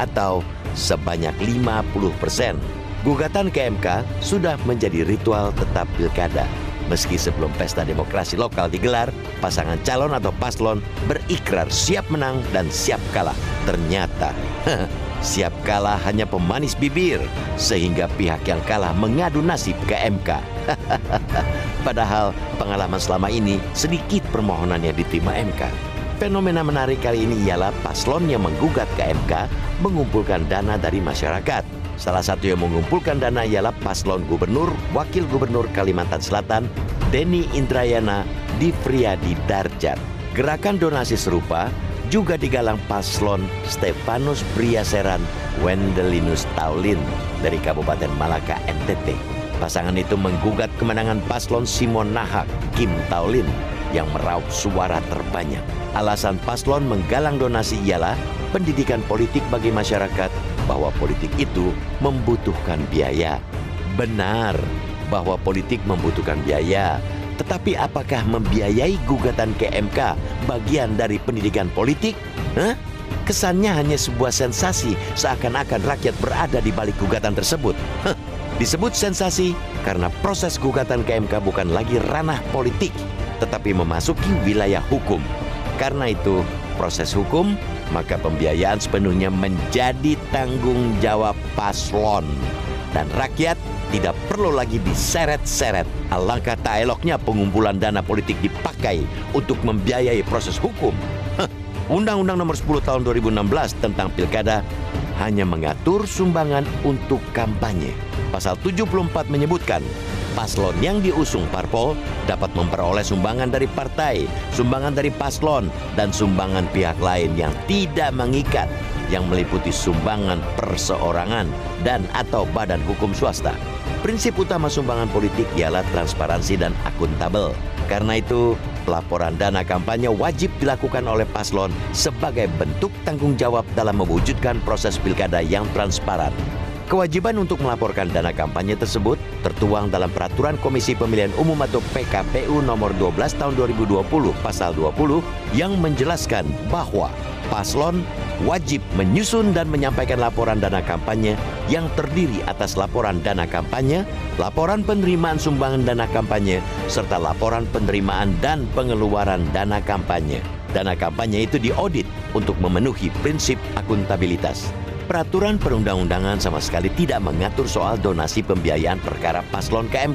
atau sebanyak 50%. Gugatan ke MK sudah menjadi ritual tetap pilkada. Meski sebelum pesta demokrasi lokal digelar, pasangan calon atau paslon berikrar siap menang dan siap kalah. Ternyata, siap kalah hanya pemanis bibir, sehingga pihak yang kalah mengadu nasib ke MK. Padahal pengalaman selama ini sedikit permohonan yang diterima MK. Fenomena menarik kali ini ialah paslon yang menggugat ke MK mengumpulkan dana dari masyarakat. Salah satu yang mengumpulkan dana ialah paslon gubernur, wakil gubernur Kalimantan Selatan, Denny Indrayana Difriadi Darjat. Gerakan donasi serupa juga digalang paslon Stefanus Priaseran Wendelinus Taulin dari Kabupaten Malaka, NTT. Pasangan itu menggugat kemenangan paslon Simon Nahak Kim Taulin yang meraup suara terbanyak. Alasan paslon menggalang donasi ialah pendidikan politik bagi masyarakat bahwa politik itu membutuhkan biaya. Benar bahwa politik membutuhkan biaya, tetapi apakah membiayai gugatan ke MK bagian dari pendidikan politik? Kesannya hanya sebuah sensasi, seakan-akan rakyat berada di balik gugatan tersebut. Disebut sensasi karena proses gugatan ke MK bukan lagi ranah politik, tetapi memasuki wilayah hukum. Karena itu, proses hukum, maka pembiayaan sepenuhnya menjadi tanggung jawab paslon. Dan rakyat tidak perlu lagi diseret-seret. Alangkah tak eloknya pengumpulan dana politik dipakai untuk membiayai proses hukum. Undang-Undang Nomor 10 Tahun 2016 tentang Pilkada hanya mengatur sumbangan untuk kampanye. Pasal 74 menyebutkan, paslon yang diusung parpol dapat memperoleh sumbangan dari partai, sumbangan dari paslon, dan sumbangan pihak lain yang tidak mengikat, yang meliputi sumbangan perseorangan dan atau badan hukum swasta. Prinsip utama sumbangan politik ialah transparansi dan akuntabel. Karena itu, pelaporan dana kampanye wajib dilakukan oleh paslon sebagai bentuk tanggung jawab dalam mewujudkan proses pilkada yang transparan. Kewajiban untuk melaporkan dana kampanye tersebut tertuang dalam Peraturan Komisi Pemilihan Umum atau PKPU Nomor 12 Tahun 2020 Pasal 20 yang menjelaskan bahwa paslon wajib menyusun dan menyampaikan laporan dana kampanye yang terdiri atas laporan dana kampanye, laporan penerimaan sumbangan dana kampanye, serta laporan penerimaan dan pengeluaran dana kampanye. Dana kampanye itu diaudit untuk memenuhi prinsip akuntabilitas. Peraturan perundang-undangan sama sekali tidak mengatur soal donasi pembiayaan perkara paslon ke MK.